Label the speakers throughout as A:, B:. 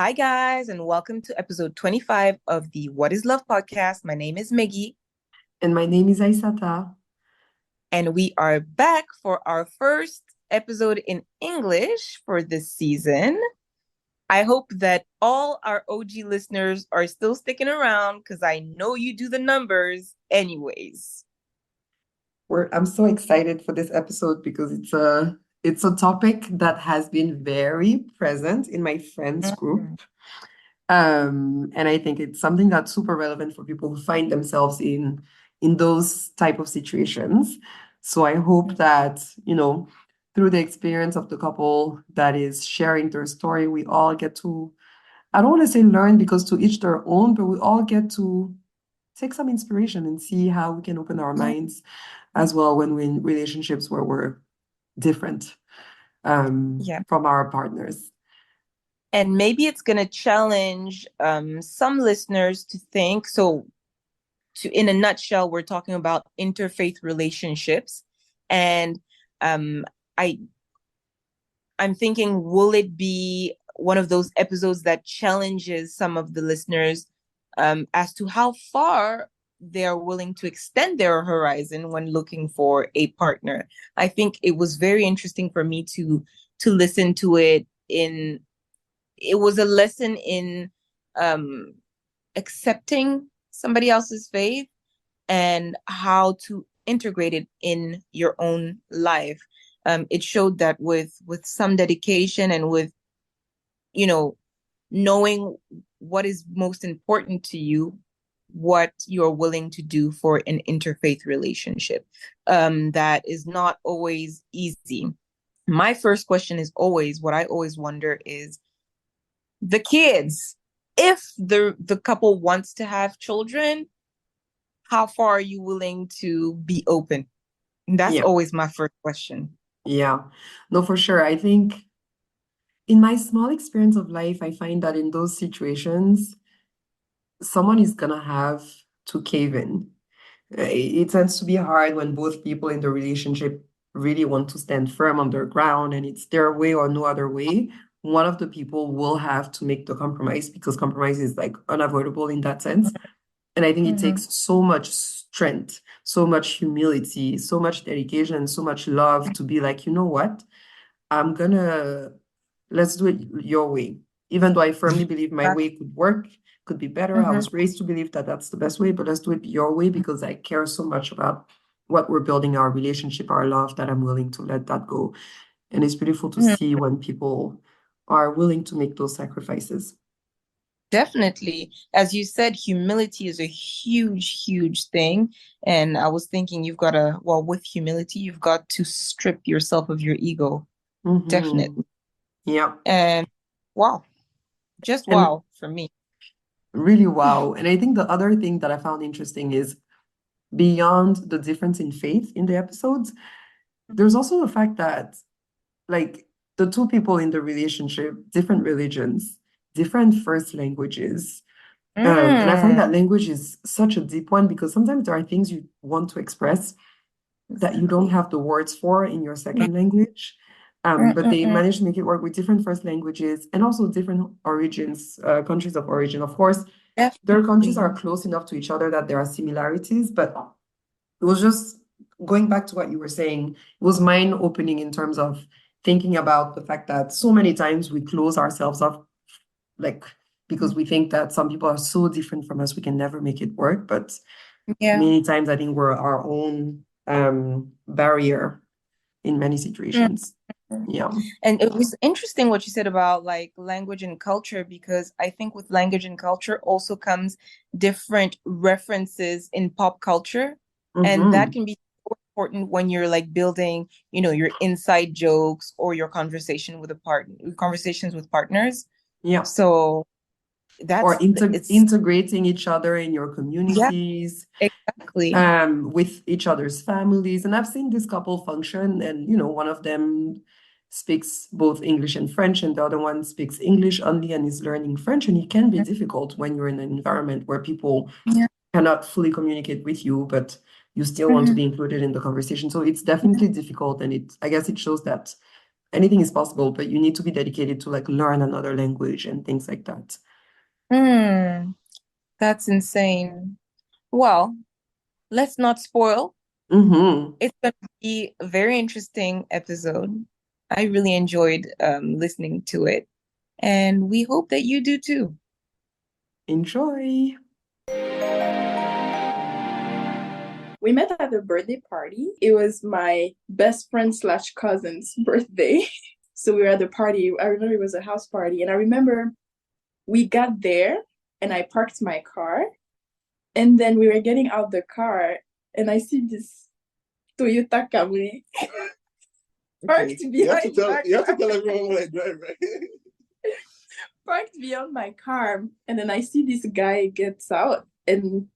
A: Hi, guys, and welcome to episode 25 of the What is Love podcast. My name is Miggy,
B: And my name is Aisata.
A: and we are back for our first episode in English for this season. I hope that all our OG listeners are still sticking around because I know you do the numbers anyways.
B: I'm so excited for this episode because it's a topic that has been very present in my friends
A: Mhm.
B: group. And I think it's something that's super relevant for people who find themselves in those type of situations. So I hope that, through the experience of the couple that is sharing their story, we all get to, I don't want to say learn because to each their own, but we all get to take some inspiration and see how we can open our minds as well when we're in relationships where we're different
A: Yeah.
B: from our partners.
A: And maybe it's going to challenge some listeners to think. In a nutshell, we're talking about interfaith relationships. And um, I I'm thinking, will it be one of those episodes that challenges some of the listeners as to how far they're willing to extend their horizon when looking for a partner? I think it was very interesting for me to listen to it in it was a lesson in um accepting somebody else's faith and how to integrate it in your own life. It showed that with some dedication and with you know knowing what is most important to you, what you're willing to do for an interfaith relationship. That is not always easy. My first question is always what I always wonder is the kids. If the couple wants to have children, how far are you willing to be open? That's
B: Yeah,
A: always my first question.
B: yeah. No, for sure. I think in my small experience of life, I find that in those situations, someone is gonna have to cave in. It tends to be hard when both people in the relationship really want to stand firm on their ground and it's their way or no other way. One of the people will have to make the compromise because compromise is like unavoidable in that sense. And I think it
A: Mm-hmm.
B: takes so much strength, so much humility, so much dedication, so much love to be like, you know what? I'm gonna let's do it your way. Even though I firmly believe my way could work, could be better. I
A: Mm-hmm.
B: was raised to believe that that's the best way, but let's do it your way because I care so much about what we're building, our relationship, our love, that I'm willing to let that go. And it's beautiful to see when people are willing to make those sacrifices.
A: Definitely. As you said, humility is a huge, huge thing. And I was thinking well, with humility, you've got to strip yourself of your ego.
B: Hmm.
A: Definitely.
B: Yeah.
A: And wow, just
B: And
A: wow for me.
B: really, wow. And I think the other thing that I found interesting is beyond the difference in faith in the episodes, there's also the fact that like the two people in the relationship, different religions, different first languages. And I find
A: Mm,
B: that language is such a deep one because sometimes there are things you want to express that you don't
A: exactly.
B: have the words for in your second language. But they
A: Mm-mm-mm.
B: manage to make it work with different first languages and also different origins, countries of origin. Of course, their countries
A: Definitely.
B: are close enough to each other that there are similarities, but it was just going back to what you were saying, it was mind-opening in terms of thinking about the fact that so many times we close ourselves up, like because we think that some people are so different from us, we can never make it work. But
A: Yeah.
B: many times I think we're our own barrier in many
A: Mm.
B: situations. Yeah.
A: And it was interesting what you said about like language and culture, because I think with language and culture also comes different references in pop culture. And that
B: Mm-hmm.
A: can be so important when you're like building, your inside jokes or your conversations with partners.
B: Yeah.
A: So
B: Or
A: it's,
B: integrating each other in your
A: yeah,
B: communities,
A: exactly.
B: with each other's families. And I've seen this couple function, and one of them speaks both English and French, and the other one speaks English only and is learning French. And it can be difficult when you're in an environment where people
A: Yeah.
B: cannot fully communicate with you, but you still want to
A: Mhm.
B: be included in the conversation. So it's definitely difficult, and I guess it shows that anything is possible, but you need to be dedicated to like learn another language and things like that.
A: Hmm, that's insane. Well, let's not spoil.
B: Mm-hmm.
A: It's going to be a very interesting episode. I really enjoyed listening to it, and we hope that you do too.
B: Enjoy.
C: We met at a birthday party. It was my best friend slash cousin's birthday. So we were at the party. I remember it was a house party. And I remember we got there and I parked my car. And then we were getting out the car and I see this Toyota Camry parked behind
D: you have to tell everyone what I drive, right?
C: parked beyond my car. And then I see this guy gets out. And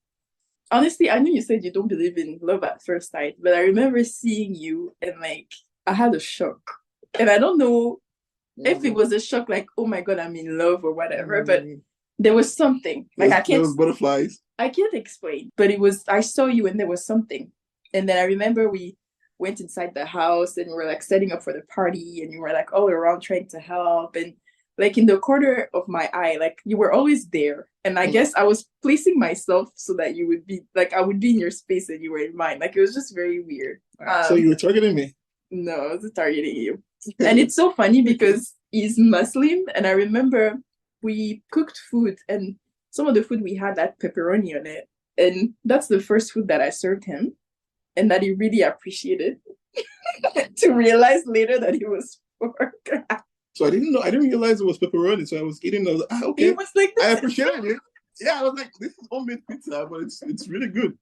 C: honestly, I know you said you don't believe in love at first sight, but I remember seeing you and like I had a shock. And I don't know if it was a shock, like, oh my God, I'm in love or whatever, but there was something. Like
D: there was butterflies.
C: I can't explain, but it was, I saw you and there was something. And then I remember we went inside the house and we were like setting up for the party and you were like all around trying to help. And like in the corner of my eye, like you were always there. And I guess I was placing myself so that you would be like, I would be in your space and you were in mine. Like it was just very weird.
D: So you were targeting me?
C: No, I wasn't targeting you. And it's so funny because he's Muslim. And I remember we cooked food and some of the food we had had pepperoni on it. And that's the first food that I served him and that he really appreciated to realize later that it was pork.
D: So I didn't realize it was pepperoni. So I was eating, I was like, okay.
C: It was like,
D: I appreciated it. Yeah, I was like, this is homemade pizza, but it's really good.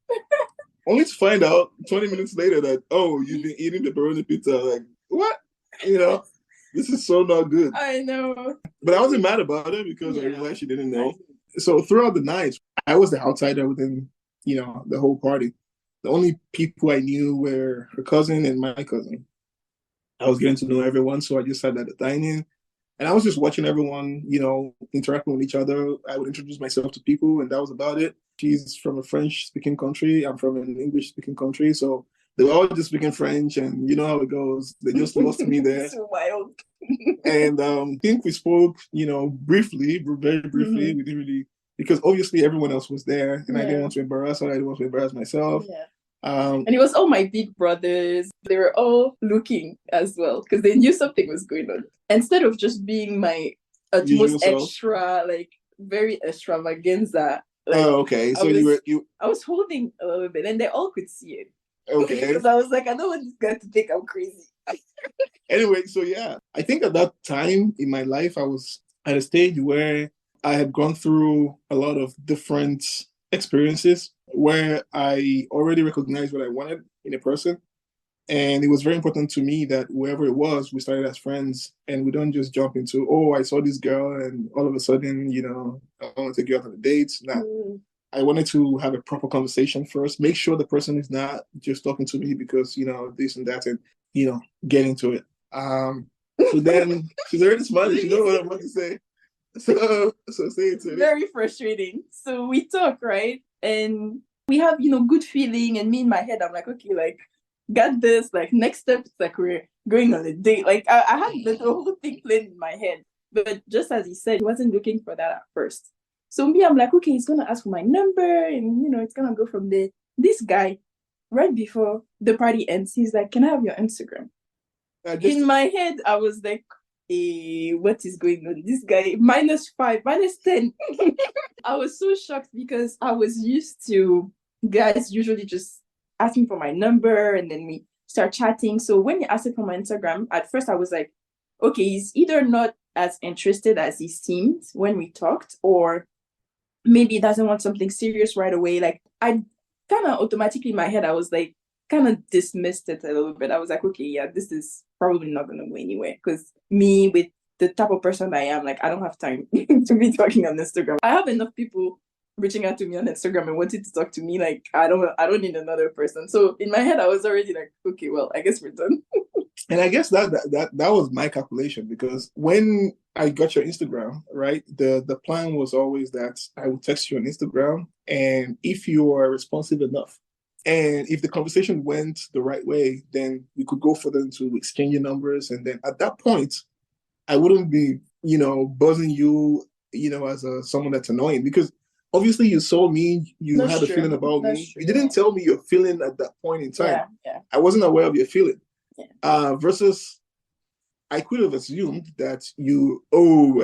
D: Only to find out 20 minutes later that, oh, you've been eating pepperoni pizza. Like, what? This is so not good.
C: I know.
D: But I wasn't mad about it because I realized she didn't know. So throughout the night, I was the outsider within, the whole party. The only people I knew were her cousin and my cousin. I was getting to know everyone, so I just sat at the dining. And I was just watching everyone, interacting with each other. I would introduce myself to people, and that was about it. She's from a French-speaking country. I'm from an English-speaking country. So they were all just speaking French, and you know how it goes. They just lost me there.
C: So wild.
D: And I think we spoke, briefly, very briefly.
C: Mm-hmm.
D: We didn't really, because obviously everyone else was there, and I
C: Yeah.
D: didn't want to embarrass her. I didn't want to embarrass myself.
C: Yeah.
D: And
C: And it was all my big brothers. They were all looking as well because they knew something was going on. Instead of just being my
D: Usual
C: utmost
D: self.
C: extra, like very extravaganza. Like,
D: Oh, okay. So
C: I was holding a little bit, and they all could see it.
D: okay.
C: Because I was like, I don't want this guy to think I'm crazy.
D: Anyway, so yeah, I think at that time in my life, I was at a stage where I had gone through a lot of different experiences where I already recognized what I wanted in a person. And it was very important to me that wherever it was, we started as friends and we don't just jump into, oh, I saw this girl and all of a sudden, I want to take you out on a date. Nah. I wanted to have a proper conversation first, make sure the person is not just talking to me because, this and that, and, get into it. So then she's already smiling. She knows what I'm about to say. So say it to me.
C: Very frustrating. So we talk, right? And we have, good feeling. And me in my head, I'm like, okay, like, got this. Like, next step, it's like we're going on a date. Like, I had the whole thing planned in my head. But just as he said, he wasn't looking for that at first. So me, I'm like, okay, he's going to ask for my number. And, it's going to go from there. This guy, right before the party ends, he's like, can I have your Instagram? In my head, I was like, what is going on? This guy, -5, -10. I was so shocked because I was used to guys usually just asking for my number and then we start chatting. So when he asked for my Instagram, at first I was like, okay, he's either not as interested as he seemed when we talked, or maybe he doesn't want something serious right away. Like I kind of automatically in my head, I was like, kind of dismissed it a little bit. I was like, okay, yeah, this is probably not going to go anywhere because me with the type of person I am, like, I don't have time to be talking on Instagram. I have enough people reaching out to me on Instagram and wanting to talk to me. Like, I don't need another person. So in my head, I was already like, okay, well, I guess we're done.
D: And I guess that was my calculation because when I got your Instagram, right, the plan was always that I would text you on Instagram, and if you are responsive enough, And if the conversation went the right way, then we could go further into exchanging numbers. And then at that point, I wouldn't be, buzzing you, as someone that's annoying, because obviously you saw me, you
C: That's
D: had a
C: true.
D: feeling about
C: That's
D: me.
C: true,
D: You didn't tell me your feeling at that point in time.
C: Yeah, yeah.
D: I wasn't aware of your feeling.
C: Yeah.
D: Versus I could have assumed that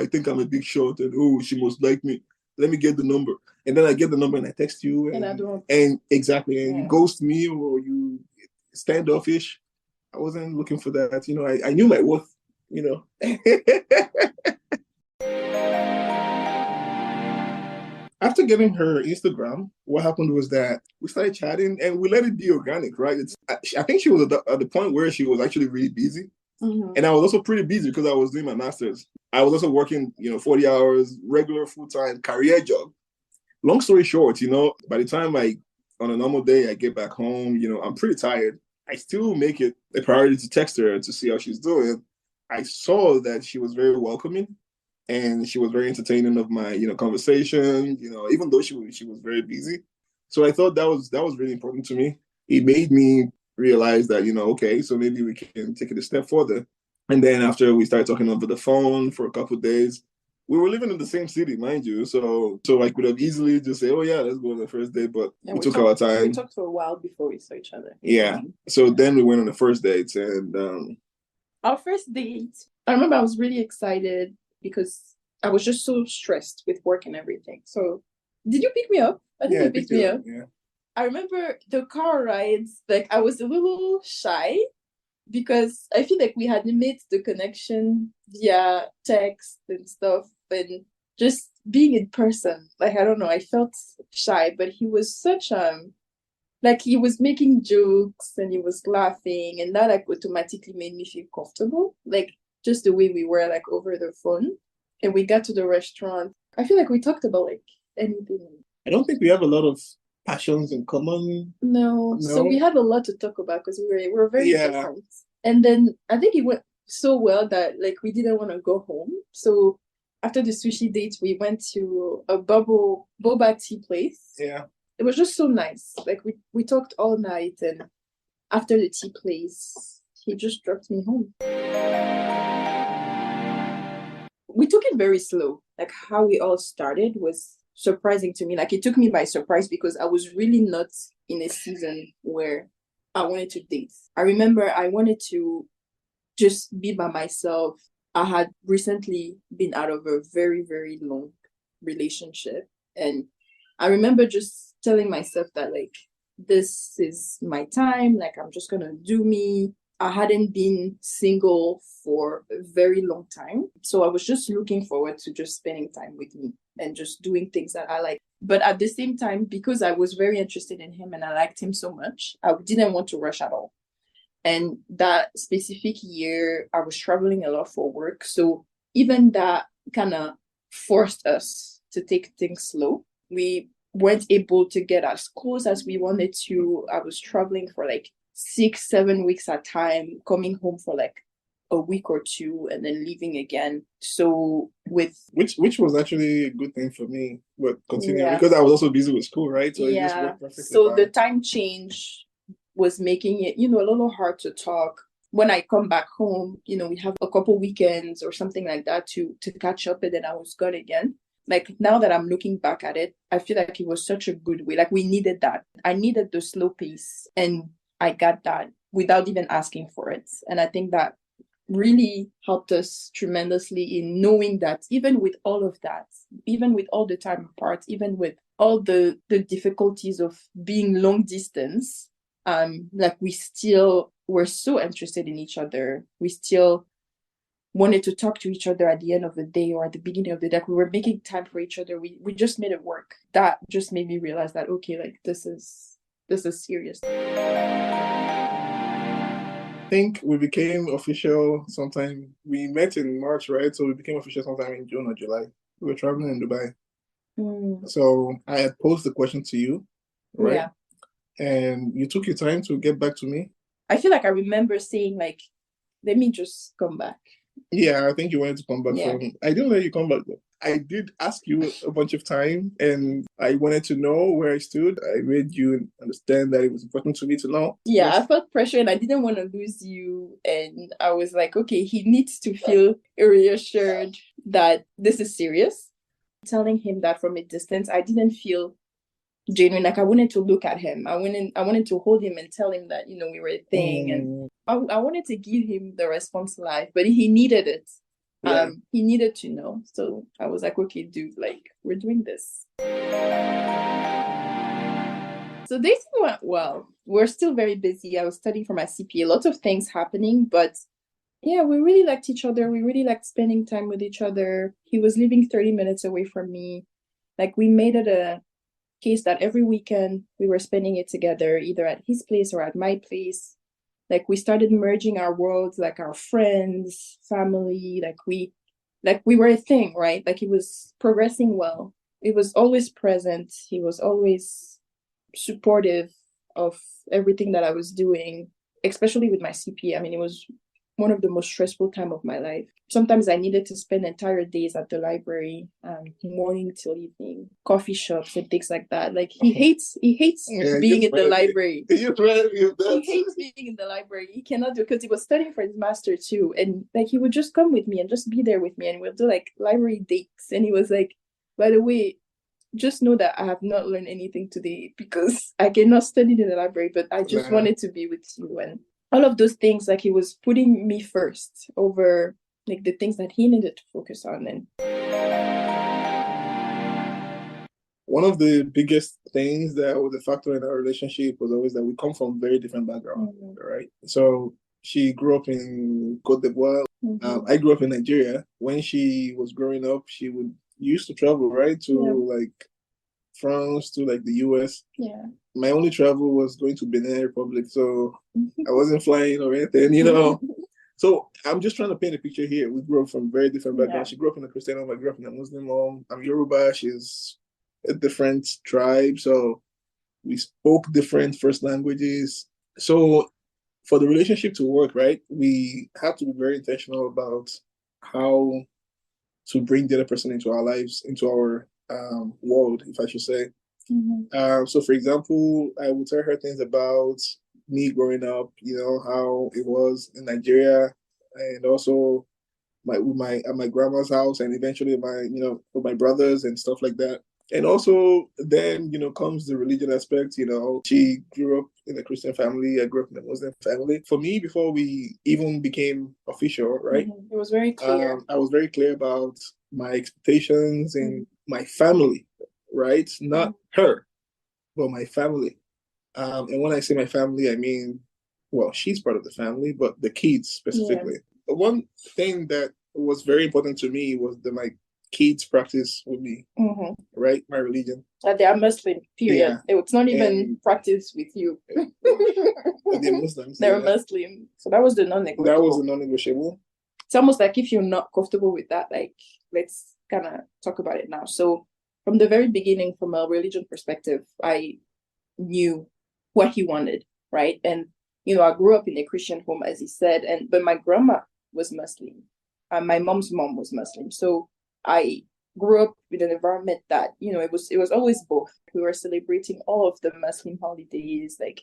D: I think I'm a big shot, and she must like me. Let me get the number. And then I get the number and I text you,
C: And I don't.
D: and exactly, and you
C: Yeah.
D: ghost me, or you standoffish. I wasn't looking for that. I knew my worth, After getting her Instagram, what happened was that we started chatting and we let it be organic, right? I think she was at the point where she was actually really busy.
C: Mhm.
D: And I was also pretty busy because I was doing my master's. I was also working, 40 hours, regular full-time career job. Long story short, by the time on a normal day, I get back home, I'm pretty tired. I still make it a priority to text her to see how she's doing. I saw that she was very welcoming and she was very entertaining of my, conversation, even though she was very busy. So I thought that was really important to me. It made me realize that, okay, so maybe we can take it a step further. And then after we started talking over the phone for a couple of days, we were living in the same city, mind you. So I could have easily just say, oh yeah, let's go on the first date, but
C: Yeah,
D: we took our time.
C: We talked for a while before we saw each other.
D: Yeah. So then we went on the first date, and
C: our first date, I remember I was really excited because I was just so stressed with work and everything. So did you pick me up? I think you picked me up.
D: Yeah.
C: I remember the car rides, like I was a little shy because I feel like we had made the connection via text and stuff, and just being in person, like I don't know, I felt shy, but he was such like he was making jokes and he was laughing, and that like automatically made me feel comfortable, like just the way we were like over the phone. And we got to the restaurant. I feel like we talked about like anything.
D: I don't think we have a lot of passions in common.
C: No. So we had a lot to talk about because we were very
D: Yeah.
C: different. And then I think it went so well that like we didn't want to go home. So after the sushi date, we went to a boba tea place.
D: Yeah.
C: It was just so nice. Like we talked all night, and after the tea place, he just dropped me home. We took it very slow. Like how we all started was surprising to me. Like it took me by surprise because I was really not in a season where I wanted to date. I remember I wanted to just be by myself. I had recently been out of a very, very long relationship. And I remember just telling myself that like, this is my time. Like I'm just gonna do me. I hadn't been single for a very long time. So I was just looking forward to just spending time with me and just doing things that I like. But at the same time, because I was very interested in him and I liked him so much, I didn't want to rush at all. And that specific year, I was traveling a lot for work. So even that kind of forced us to take things slow. We weren't able to get as close as we wanted to. I was traveling for like 6-7 weeks at a time, coming home for like a week or two and then leaving again. So with
D: which was actually a good thing for me, but continuing
C: Yeah.
D: because I was also busy with school, right? So it just
C: yeah,
D: worked perfectly
C: so
D: fine.
C: the time change was making it, a little hard to talk. When I come back home, we have a couple weekends or something like that to catch up, and then I was gone again. Like now that I'm looking back at it, I feel like it was such a good way. Like we needed that. I needed the slow pace, and I got that without even asking for it. And I think that really helped us tremendously in knowing that even with all of that, even with all the time apart, even with all the difficulties of being long distance, like we still were so interested in each other. We still wanted to talk to each other at the end of the day or at the beginning of the day. Like we were making time for each other. We just made it work. That just made me realize that okay, like this is serious.
D: I think we became official sometime. We met in March, right? So we became official sometime in June or July. We were traveling in Dubai. So I had posed the question to you, right?
C: Yeah.
D: And you took your time to get back to me.
C: I feel like I remember saying like, let me just come back.
D: Yeah, I think you wanted to come back
C: Yeah.
D: from. I didn't let you come back though. I did ask you a bunch of time, and I wanted to know where I stood. I made you understand that it was important to me to know.
C: Yeah,
D: Yes.
C: I felt pressure and I didn't want to lose you. And I was like, okay, he needs to feel reassured that this is serious. Telling him that from a distance, I didn't feel genuine. Like I wanted to look at him. I wanted to hold him and tell him that, we were a thing. And I wanted to give him the response live, but he needed it.
D: Yeah.
C: He needed to know. So I was like, okay, dude, like we're doing this. So dating went well. We're still very busy. I was studying for my CPA, lots of things happening, but yeah, we really liked each other. We really liked spending time with each other. He was living 30 minutes away from me. Like we made it a case that every weekend we were spending it together, either at his place or at my place. Like we started merging our worlds, like our friends, family, like we were a thing, right? Like it was progressing well. It was always present. He was always supportive of everything that I was doing, especially with my CPA. I mean, it was one of the most stressful time of my life. Sometimes I needed to spend entire days at the library, morning till evening, coffee shops and things like that. Like he hates being in the library. He hates being in the library. He cannot do it because he was studying for his master too. And like he would just come with me and just be there with me and we'll do like library dates. And he was like, by the way, just know that I have not learned anything today because I cannot study in the library, but I just wanted to be with you. And all of those things, like he was putting me first over like the things that he needed to focus on. And
D: one of the biggest things that was a factor in our relationship was always that we come from very different backgrounds, right? So she grew up in Cote d'Ivoire. I grew up in Nigeria. When she was growing up, she would used to travel, right, to like France, to like the US.
C: Yeah.
D: My only travel was going to Benin Republic, so I wasn't flying or anything, So I'm just trying to paint a picture here. We grew up from very different backgrounds. She grew up in a Christian home. I grew up in a Muslim home. I'm Yoruba. She's a different tribe, so we spoke different first languages. So for the relationship to work, right, we have to be very intentional about how to bring the other person into our lives, into our world, if I should say. So, for example, I would tell her things about me growing up, how it was in Nigeria, and also at my grandma's house, and eventually with my brothers and stuff like that. And also then, comes the religion aspect. She grew up in a Christian family. I grew up in a Muslim family. For me, before we even became official, right?
C: It was very clear.
D: I was very clear about my expectations and my family, right? Not her, but my family. And when I say my family, I mean, well, she's part of the family, but the kids specifically. Yeah. One thing that was very important to me was that my kids practice with me, right? My religion.
C: They are Muslim, period. Yeah. It's not even practice with you.
D: They're Muslims.
C: They're Muslim. So that was the non-negotiable.
D: That was the non-negotiable.
C: It's almost like if you're not comfortable with that, like, let's kind of talk about it now. So from the very beginning, from a religion perspective, I knew what he wanted, right? And, I grew up in a Christian home, as he said, but my grandma was Muslim. My mom's mom was Muslim. So I grew up in an environment that, it was always both. We were celebrating all of the Muslim holidays. Like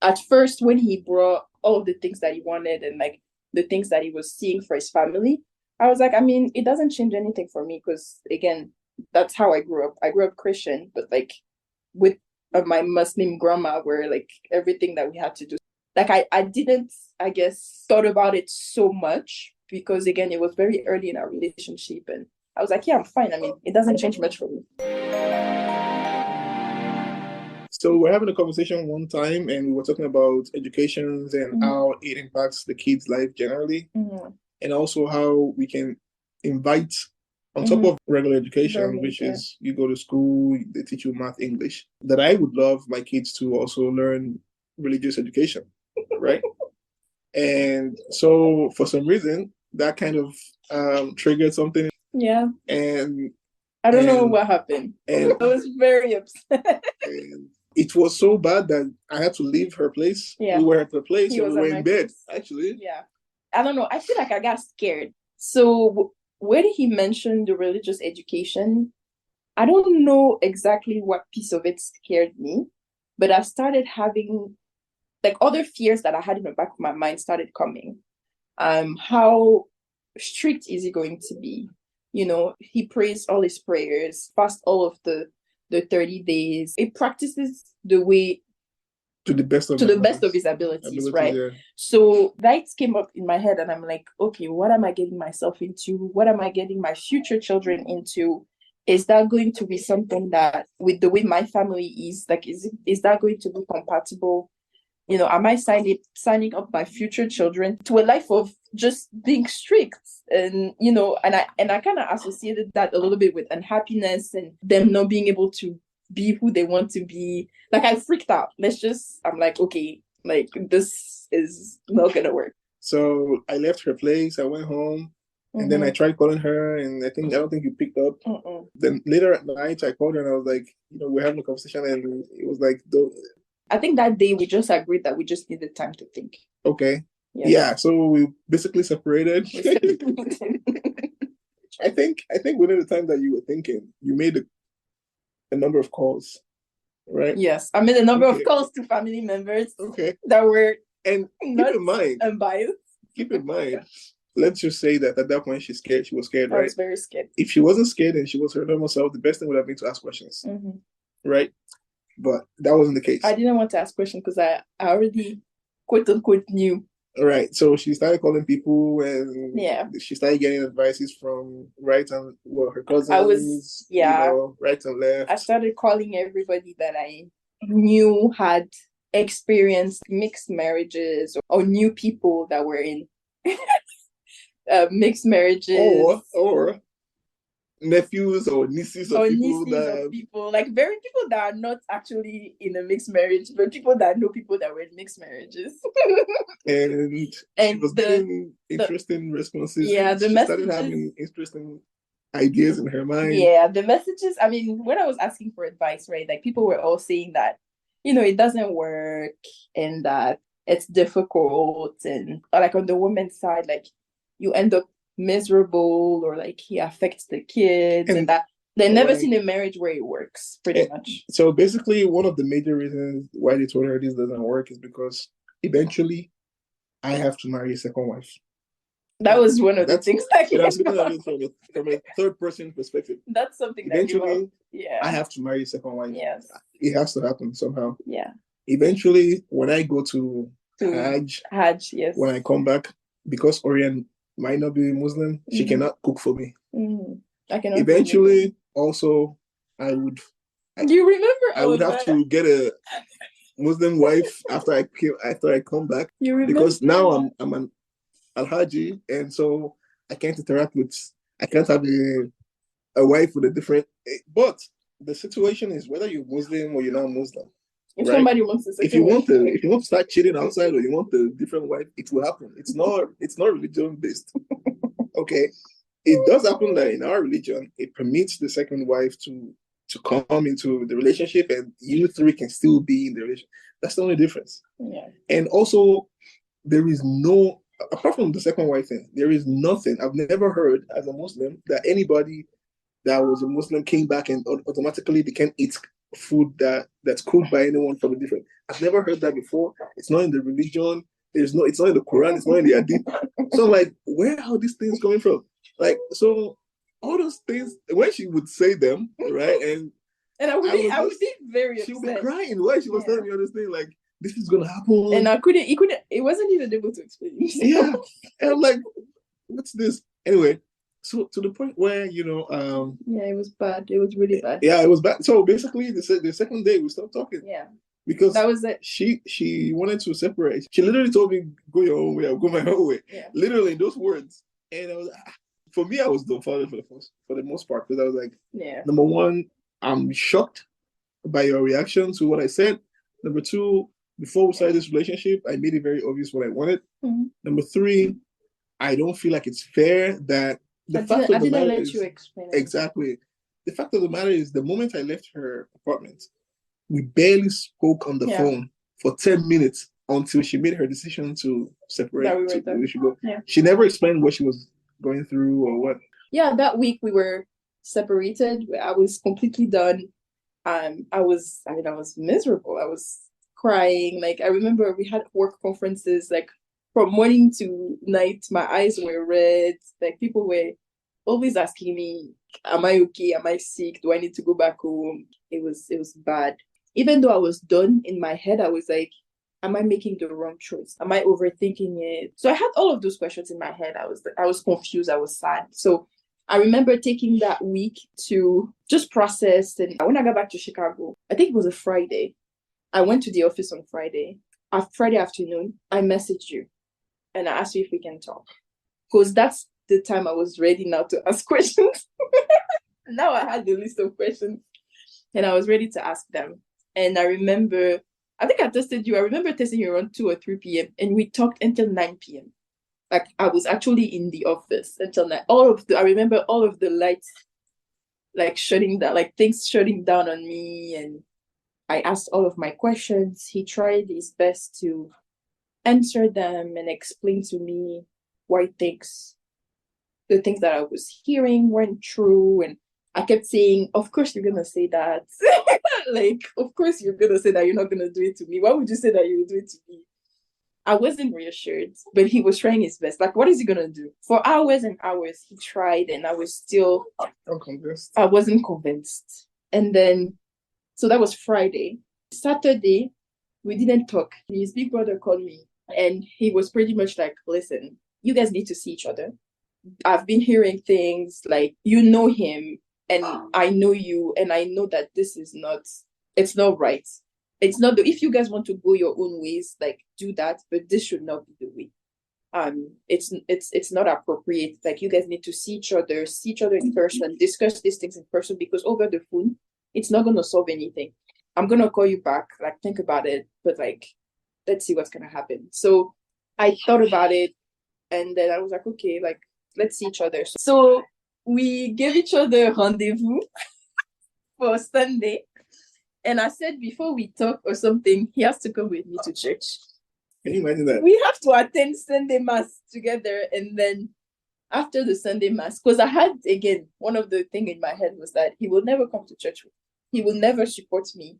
C: at first, when he brought all of the things that he wanted and like the things that he was seeing for his family, I was like, I mean, it doesn't change anything for me because, again, that's how I grew up. I grew up Christian, but like with my Muslim grandma, where like everything that we had to do, like I didn't, I guess, thought about it so much because, again, it was very early in our relationship. And I was like, yeah, I'm fine. I mean, it doesn't change much for me.
D: So we're having a conversation one time and we were talking about educations and how it impacts the kids' life generally. And also how we can invite, on top of regular education, which is you go to school, they teach you math, English, that I would love my kids to also learn religious education, right? And so for some reason, that kind of triggered something.
C: Yeah.
D: And
C: I don't know what happened. And I was very upset.
D: And it was so bad that I had to leave her place. Yeah. We were at her place and we were in bed, actually.
C: Yeah. I don't know. I feel like I got scared. So when he mentioned the religious education, I don't know exactly what piece of it scared me, but I started having like other fears that I had in the back of my mind started coming. How strict is he going to be? He prays all his prayers, fast all of the 30 days. He practices the way
D: To the best of
C: to
D: my
C: the best of
D: knowledge.
C: his abilities,
D: Abilities,
C: right?
D: yeah.
C: So that came up in my head, and I'm like, okay, what am I getting myself into? What am I getting my future children into? Is that going to be something that, with the way my family is, like, is that going to be compatible? Am I signing up my future children to a life of just being strict? And I kind of associated that a little bit with unhappiness and them not being able to be who they want to be. Like, I freaked out. I'm like, okay, like, this is not gonna work.
D: So I left her place. I went home, and then I tried calling her, and I don't think you picked up. Then later at night, I called her, and I was like, we're having a conversation, and it was like,
C: I think that day we just agreed that we just needed time to think.
D: okay,
C: Yes.
D: yeah. So we basically separated. I think within the time that you were thinking, you made a number of calls, right?
C: Yes, I made a number of
D: Okay.
C: calls to family members
D: Okay.
C: that were
D: And
C: not
D: keep in mind,
C: unbiased.
D: let's just say that at that point she was scared,
C: I
D: right?
C: was very scared.
D: If she wasn't scared and she was her normal self, the best thing would have been to ask questions, right? But that wasn't the case.
C: I didn't want to ask questions because I already, quote unquote, knew.
D: All right. So she started calling people, and
C: Yeah,
D: she started getting advices from right and her cousins.
C: I was, yeah,
D: right and left.
C: I started calling everybody that I knew had experienced mixed marriages or knew people that were in mixed marriages.
D: Or nephews or nieces of
C: people, like very people that are not actually in a mixed marriage, but people that know people that were in mixed marriages.
D: and she was getting interesting responses.
C: Yeah,
D: she started having interesting ideas in her mind.
C: Yeah, the messages. I mean, when I was asking for advice, right, like people were all saying that, it doesn't work and that it's difficult, and like on the woman's side, like you end up miserable, or like he affects the kids, and that they've never seen a marriage where it works, pretty much.
D: So basically, one of the major reasons why they told her this doesn't work is because eventually I have to marry a second wife.
C: That was one of the things that
D: I was looking at it from a third person perspective.
C: That's something
D: eventually
C: that
D: I have to marry a second wife.
C: Yes.
D: It has to happen somehow.
C: Yeah.
D: Eventually, when I go to Hajj,
C: yes.
D: When I come back, because Orion might not be Muslim, she cannot cook for me.
C: I cannot.
D: Eventually, also,
C: Do you remember?
D: I would have to get a Muslim wife after I come back.
C: You remember?
D: Because now I'm an Alhaji, and so I can't have a wife with a different. But the situation is whether you're Muslim or you're not Muslim.
C: If somebody wants to,
D: if you want to start cheating outside, or you want a different wife, it will happen. It's not religion based. Okay, it does happen that in our religion it permits the second wife to come into the relationship, and you three can still be in the relationship. That's the only difference. Yeah. And also, there is no, apart from the second wife thing, there is nothing. I've never heard as a Muslim that anybody that was a Muslim came back and automatically they can eat food that's cooked by anyone from a different. I've never heard that before. It's not in the religion. It's not in the Quran. It's not in the Hadith. So I'm like, where are these things coming from? Like, so all those things, when she would say them, right, and
C: I would be very upset.
D: She would be crying. Why she was telling me all this thing, like, this is gonna happen,
C: and it wasn't even able to explain.
D: Yeah, and I'm like, what's this? Anyway, so to the point where
C: yeah, it was bad. It was really bad.
D: Yeah, it was bad. So basically, the second day we stopped talking.
C: Yeah,
D: because
C: that was it.
D: She wanted to separate. She literally told me, "Go your own way. I'll go my own way." Yeah. Literally in those words. And I was, for me, I was dumbfounded for the most part, because I was like, yeah. Number one, I'm shocked by your reaction to what I said. Number two, before we started this relationship, I made it very obvious what I wanted. Mm-hmm. Number three, I don't feel like it's fair that I didn't let you explain it. Exactly. The fact of the matter is, the moment I left her apartment, we barely spoke on the phone for 10 minutes until she made her decision to separate. We should go. Yeah. She never explained what she was going through or what.
C: Yeah, that week we were separated. I was completely done. I was miserable. I was crying. Like, I remember we had work conferences, like from morning to night, my eyes were red. Like, people were always asking me, am I okay? Am I sick? Do I need to go back home? It was bad. Even though I was done in my head, I was like, am I making the wrong choice? Am I overthinking it? So I had all of those questions in my head. I was confused. I was sad. So I remember taking that week to just process. And when I got back to Chicago, I think it was a Friday. I went to the office on Friday. Friday afternoon, I messaged you and I asked you if we can talk. Because that's the time I was ready now to ask questions. Now I had the list of questions and I was ready to ask them. And I remember, I think I tested you. I remember testing you around 2 or 3 p.m. and we talked until 9 p.m. Like, I was actually in the office until 9. I remember all of the lights like shutting down, like things shutting down on me. And I asked all of my questions. He tried his best to answer them and explain to me why the things that I was hearing weren't true. And I kept saying, of course you're gonna say that. Like, of course you're gonna say that you're not gonna do it to me. Why would you say that you would do it to me? I wasn't reassured, but he was trying his best. Like, what is he gonna do? For hours and hours, he tried, and I wasn't convinced. And then, so that was Friday. Saturday, we didn't talk. His big brother called me, and he was pretty much like, listen, you guys need to see each other. I've been hearing things like, you know him, and I know you, and I know that it's not right. It's not if you guys want to go your own ways, like, do that, but this should not be the way. It's not appropriate. Like, you guys need to see each other in person, discuss these things in person, because over the phone, it's not gonna solve anything. I'm gonna call you back, like, think about it, but like, let's see what's gonna happen. So I thought about it, and then I was like, okay, like, let's see each other. So we gave each other a rendezvous for Sunday. And I said, before we talk or something, he has to come with me to church.
D: Can you imagine that?
C: We have to attend Sunday Mass together. And then after the Sunday Mass, because I had, again, one of the things in my head was that he will never come to church with me. He will never support me.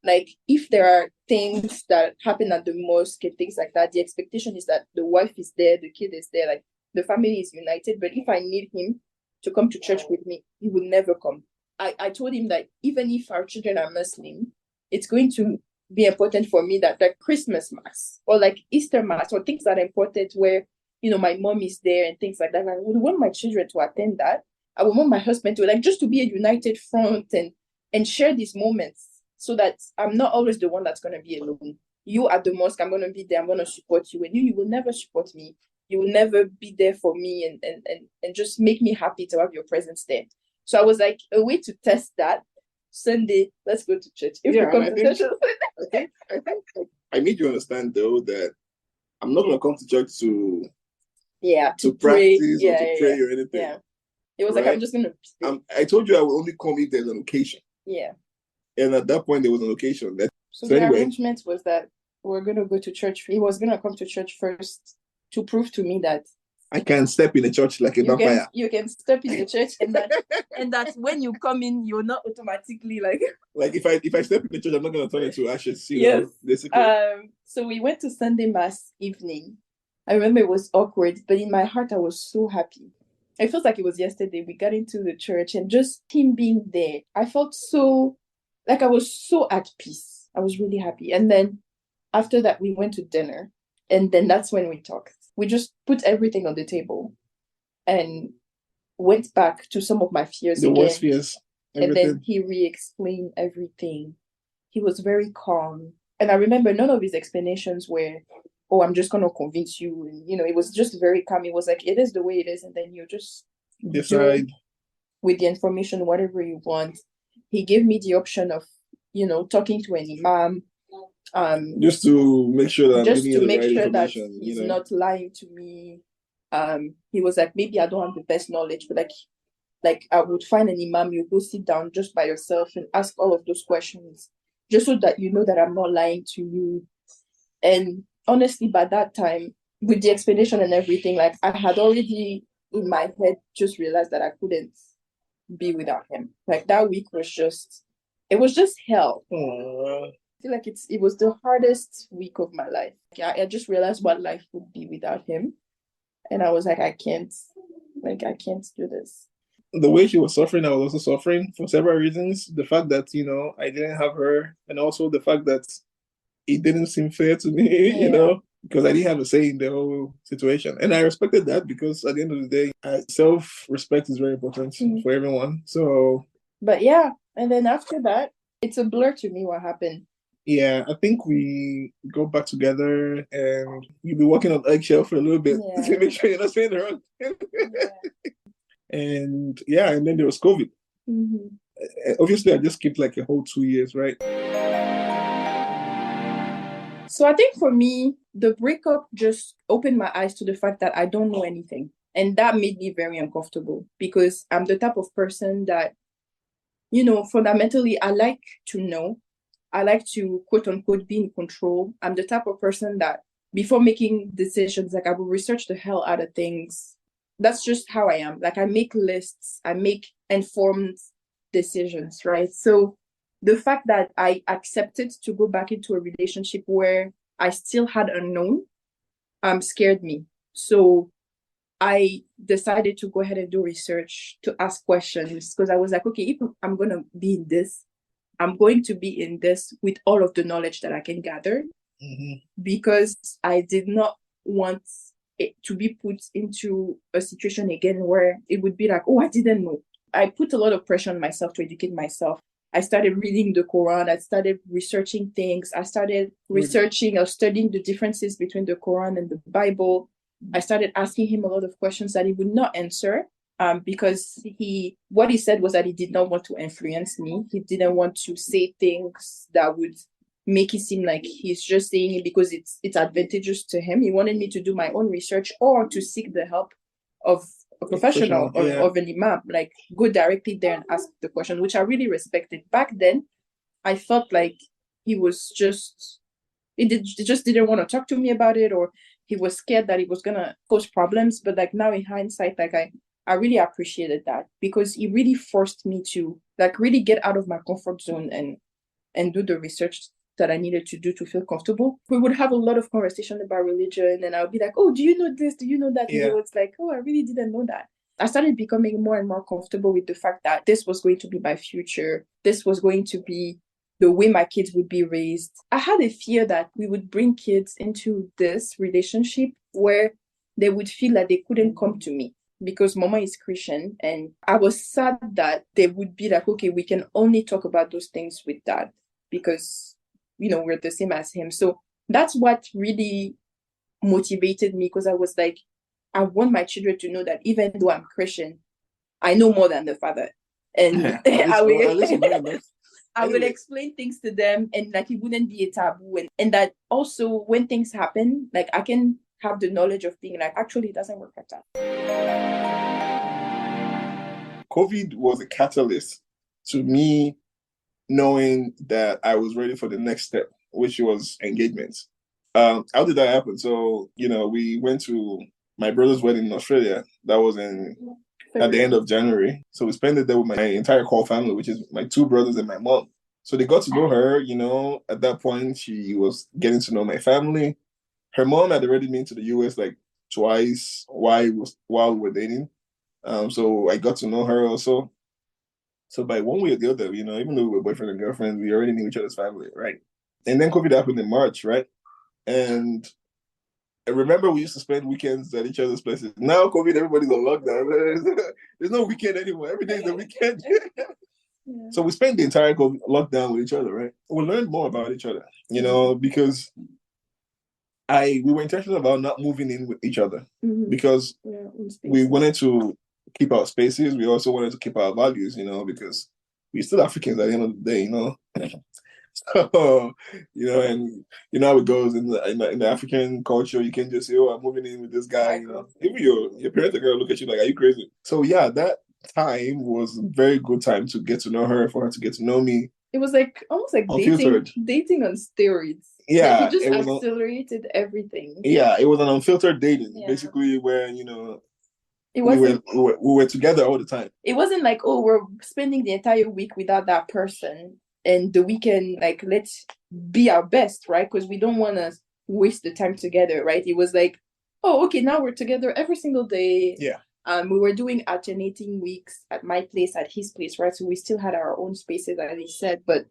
C: Like, if there are things that happen at the mosque and things like that, the expectation is that the wife is there, the kid is there, like, the family is united. But if I need him to come to church with me, he will never come. I told him that even if our children are Muslim, it's going to be important for me that like Christmas Mass or like Easter Mass or things that are important where, my mom is there and things like that. I would want my children to attend that. I would want my husband to, like, just to be a united front and share these moments so that I'm not always the one that's going to be alone. You at the mosque, I'm going to be there. I'm going to support you. And you will never support me. You will never be there for me and just make me happy to have your presence there. So I was like, a way to test that. Sunday, let's go to church. If you come to church,
D: I think I made you understand though that I'm not gonna come to church to
C: pray.
D: Practice or to pray or anything.
C: Yeah. It was like, I'm just gonna.
D: I told you I will only come if there's an occasion.
C: Yeah.
D: And at that point, there was an occasion.
C: So the arrangement was that we're gonna go to church. He was gonna come to church first to prove to me that
D: I can step in the church like a vampire.
C: You can step in the church, and that when you come in, you're not automatically like
D: if I step in the church, I'm not gonna turn into ashes.
C: Yes.
D: Basically.
C: So we went to Sunday Mass evening. I remember it was awkward, but in my heart, I was so happy. It feels like it was yesterday. We got into the church and just him being there, I felt so like I was so at peace. I was really happy. And then after that, we went to dinner, and then that's when we talked. We just put everything on the table and went back to some of my fears
D: the
C: again.
D: Worst fears.
C: Everything. And then he re-explained everything. He was very calm. And I remember none of his explanations were, oh, I'm just going to convince you. And, it was just very calm. It was like, it is the way it is. And then you just
D: decide
C: with the information, whatever you want. He gave me the option of, talking to an imam.
D: Just to make sure that
C: he's not lying to me. He was like, maybe I don't have the best knowledge, but like I would find an imam, you go sit down just by yourself and ask all of those questions, just so that you know that I'm not lying to you. And honestly, by that time, with the explanation and everything, like I had already in my head just realized that I couldn't be without him. Like that week was just, it was just hell.
D: Aw.
C: I feel like it was the hardest week of my life. I just realized what life would be without him. And I was like, I can't do this.
D: The way she was suffering, I was also suffering for several reasons. The fact that, I didn't have her, and also the fact that it didn't seem fair to me, because I didn't have a say in the whole situation. And I respected that because at the end of the day, self-respect is very important for everyone. So,
C: but yeah, and then after that, it's a blur to me what happened.
D: Yeah, I think we go back together and you'll be walking on eggshell for a little bit to make sure you're not saying the wrong thing. And then there was COVID. Obviously, I just skipped like a whole 2 years, right?
C: So I think for me, the breakup just opened my eyes to the fact that I don't know anything. And that made me very uncomfortable because I'm the type of person that, fundamentally, I like to know. I like to, quote unquote, be in control. I'm the type of person that before making decisions, like I will research the hell out of things. That's just how I am. Like I make lists, I make informed decisions, right? So the fact that I accepted to go back into a relationship where I still had unknown scared me. So I decided to go ahead and do research, to ask questions, because I was like, okay, if I'm going to be in this, I'm going to be in this with all of the knowledge that I can gather, because I did not want it to be put into a situation again where it would be like, oh, I didn't know. I put a lot of pressure on myself to educate myself. I started reading the Quran. I started researching things. I started researching or studying the differences between the Quran and the Bible. I started asking him a lot of questions that he would not answer. Because what he said was that he did not want to influence me. He didn't want to say things that would make it seem like he's just saying it because it's advantageous to him. He wanted me to do my own research or to seek the help of a professional or of an imam, like go directly there and ask the question, which I really respected. Back then, I felt like he just didn't want to talk to me about it, or he was scared that it was gonna cause problems. But like now in hindsight, like I really appreciated that because he really forced me to like really get out of my comfort zone and do the research that I needed to do to feel comfortable. We would have a lot of conversation about religion, and I would be like, oh, do you know this? Do you know that?
D: Yeah.
C: And it's like, oh, I really didn't know that. I started becoming more and more comfortable with the fact that this was going to be my future. This was going to be the way my kids would be raised. I had a fear that we would bring kids into this relationship where they would feel that they couldn't come to me because mama is Christian. And I was sad that they would be like, okay, we can only talk about those things with dad because, we're the same as him. So that's what really motivated me, because I was like, I want my children to know that even though I'm Christian, I know more than the father. And I will explain things to them, and like it wouldn't be a taboo. And that also when things happen, like I can have the knowledge of being like, actually, it doesn't work like that.
D: COVID was a catalyst to me knowing that I was ready for the next step, which was engagement. How did that happen? So, we went to my brother's wedding in Australia. That was at the end of January. So we spent it there with my entire core family, which is my two brothers and my mom. So they got to know her, at that point, she was getting to know my family. Her mom had already been to the US like twice while we were dating. So I got to know her also. So by one way or the other, even though we were boyfriend and girlfriend, we already knew each other's family, right? And then COVID happened in March, right? And I remember we used to spend weekends at each other's places. Now COVID, everybody's on lockdown. There's no weekend anymore. Every day is a weekend. So we spent the entire COVID lockdown with each other, right? We learned more about each other, because we were intentional about not moving in with each other because we wanted to keep our spaces. We also wanted to keep our values, because we're still Africans at the end of the day, So, and how it goes in the African culture. You can just say, "Oh, I'm moving in with this guy." Even your parents are gonna look at you like, "Are you crazy?" So yeah, that time was a very good time to get to know her, for her to get to know me.
C: It was like almost like dating on steroids.
D: Yeah,
C: like it just accelerated everything.
D: Yeah, it was an unfiltered dating, basically, where
C: It
D: we
C: wasn't.
D: we were together all the time.
C: It wasn't like, oh, we're spending the entire week without that person, and the weekend, like, let's be our best, right? Because we don't want to waste the time together, right? It was like, oh, okay, now we're together every single day.
D: Yeah.
C: We were doing alternating weeks at my place, at his place, right? So we still had our own spaces, as he said, but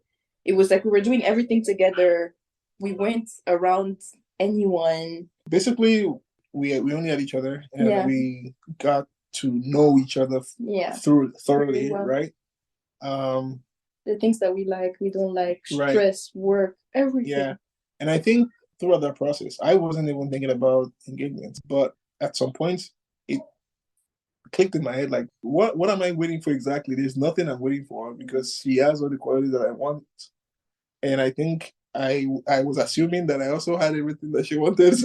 C: it was like we were doing everything together. We went around anyone.
D: Basically, we only had each other, and
C: Yeah.
D: we got to know each other
C: Yeah.
D: thoroughly,
C: Very well.
D: right?
C: The things that we like, we don't like,
D: Right.
C: stress, work, everything.
D: Yeah. And I think throughout that process, I wasn't even thinking about engagement, but at some point, it clicked in my head like, what am I waiting for exactly? There's nothing I'm waiting for because she has all the qualities that I want. And I think I was assuming that I also had everything that she wanted.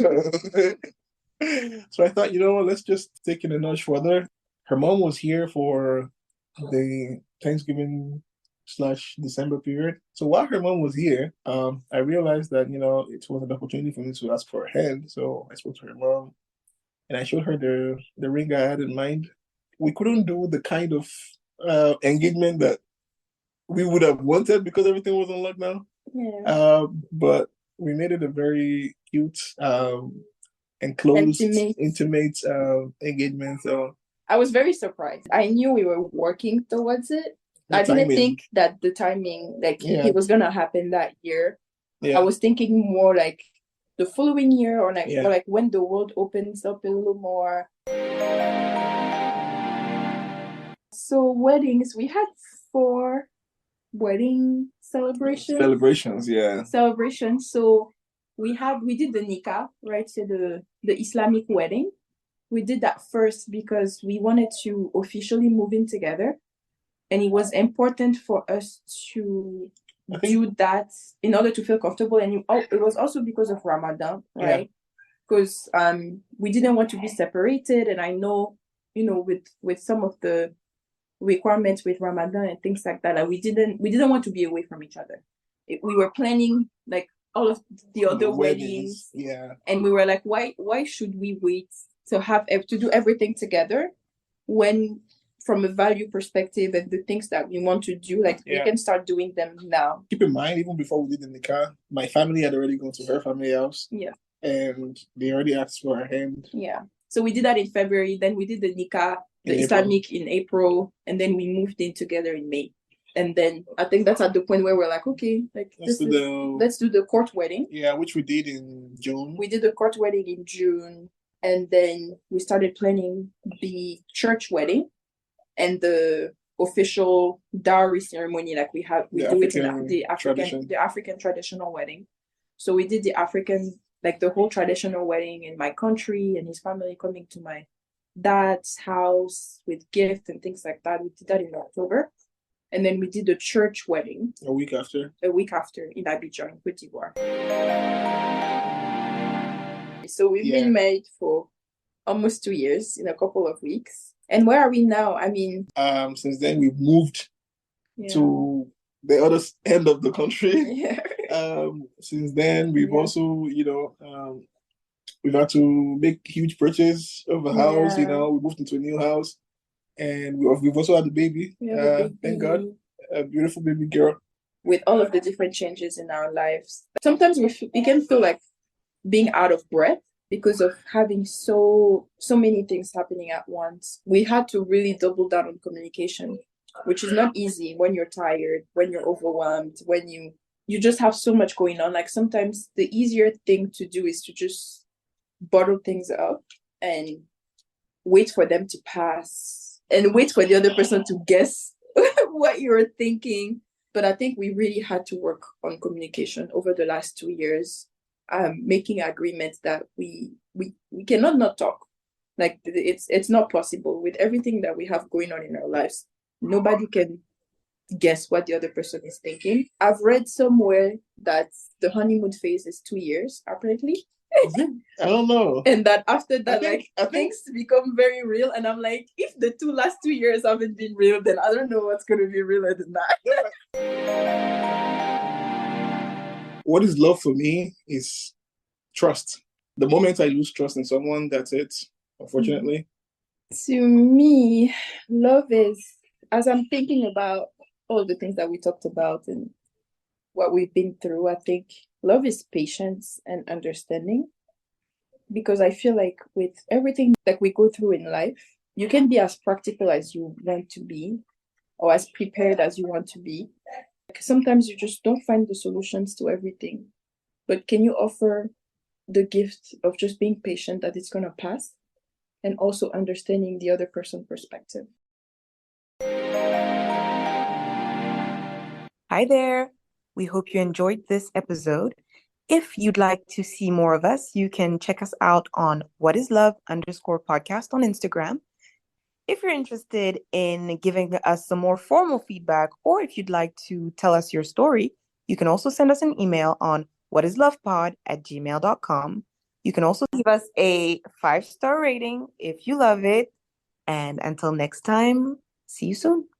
D: So I thought, you know what, let's just take it a notch further. Her mom was here for the Thanksgiving / December period. So while her mom was here, I realized that, you know, it was an opportunity for me to ask for her hand. So I spoke to her mom and I showed her the ring I had in mind. We couldn't do the kind of engagement that we would have wanted because everything was on lockdown.
C: Yeah.
D: But we made it a very cute and close, intimate engagement. So
C: I was very surprised. I knew we were working towards it. I didn't think that the timing, like, it was gonna happen that year.
D: Yeah.
C: I was thinking more like the following year, or like,
D: Yeah.
C: or like when the world opens up a little more. So weddings, we had 4 wedding celebrations.
D: Yeah.
C: So we did the nikah, right? So the Islamic wedding. We did that first because we wanted to officially move in together, and it was important for us to do that in order to feel comfortable. And it was also because of Ramadan, right? Because we didn't want to be separated, and I know, you know, with some of the requirements with Ramadan and things like that, like we didn't want to be away from each other. We were planning like all of the other weddings, and we were like, why should we wait to do everything together when, from a value perspective and the things that we want to do, like, we can start doing them now.
D: Keep in mind, even before we did the nikah, my family had already gone to her family house.
C: Yeah.
D: And they already asked for her hand.
C: Yeah. So we did that in February. Then we did the nikah, the Islamic, in April, and then we moved in together in May. And then I think that's at the point where we're like, okay, like, let's do the court wedding.
D: Yeah, which we did in June.
C: We did the court wedding in June, and then we started planning the church wedding and the official dowry ceremony, like we do it in the African traditional wedding. So we did the African, like the whole traditional wedding in my country, and his family coming to my dad's house with gifts and things like that. We did that in October. And then we did the church wedding
D: a week after
C: in Abidjan, in Cote d'Ivoire. So we've been married for almost 2 years in a couple of weeks. And where are we now? I mean,
D: since then we've moved to the other end of the country. Since then we've also, you know, we've had to make huge purchase of a house. You know, we moved into a new house. And we've also had a baby. Thank God, a beautiful baby girl.
C: With all of the different changes in our lives, sometimes we can feel like being out of breath because of having so many things happening at once. We had to really double down on communication, which is not easy when you're tired, when you're overwhelmed, when you just have so much going on. Like, sometimes the easier thing to do is to just bottle things up and wait for them to pass. And wait for the other person to guess what you're thinking. But I think we really had to work on communication over the last 2 years, making agreements that we cannot not talk. Like, it's not possible with everything that we have going on in our lives. Nobody can guess what the other person is thinking. I've read somewhere that the honeymoon phase is 2 years, apparently.
D: I don't know.
C: And that after that, I think things become very real. And I'm like, if the last 2 years haven't been real, then I don't know what's going to be realer than that.
D: What is love for me is trust. The moment I lose trust in someone, that's it, unfortunately.
C: To me, love is, as I'm thinking about all the things that we talked about and what we've been through, I think love is patience and understanding. Because I feel like with everything that we go through in life, you can be as practical as you want to be or as prepared as you want to be. Like sometimes you just don't find the solutions to everything. But can you offer the gift of just being patient that it's going to pass and also understanding the other person's perspective?
A: Hi there. We hope you enjoyed this episode. If you'd like to see more of us, you can check us out on whatislove_podcast on Instagram. If you're interested in giving us some more formal feedback, or if you'd like to tell us your story, you can also send us an email on whatislovepod@gmail.com. You can also leave us a 5-star rating if you love it. And until next time, see you soon.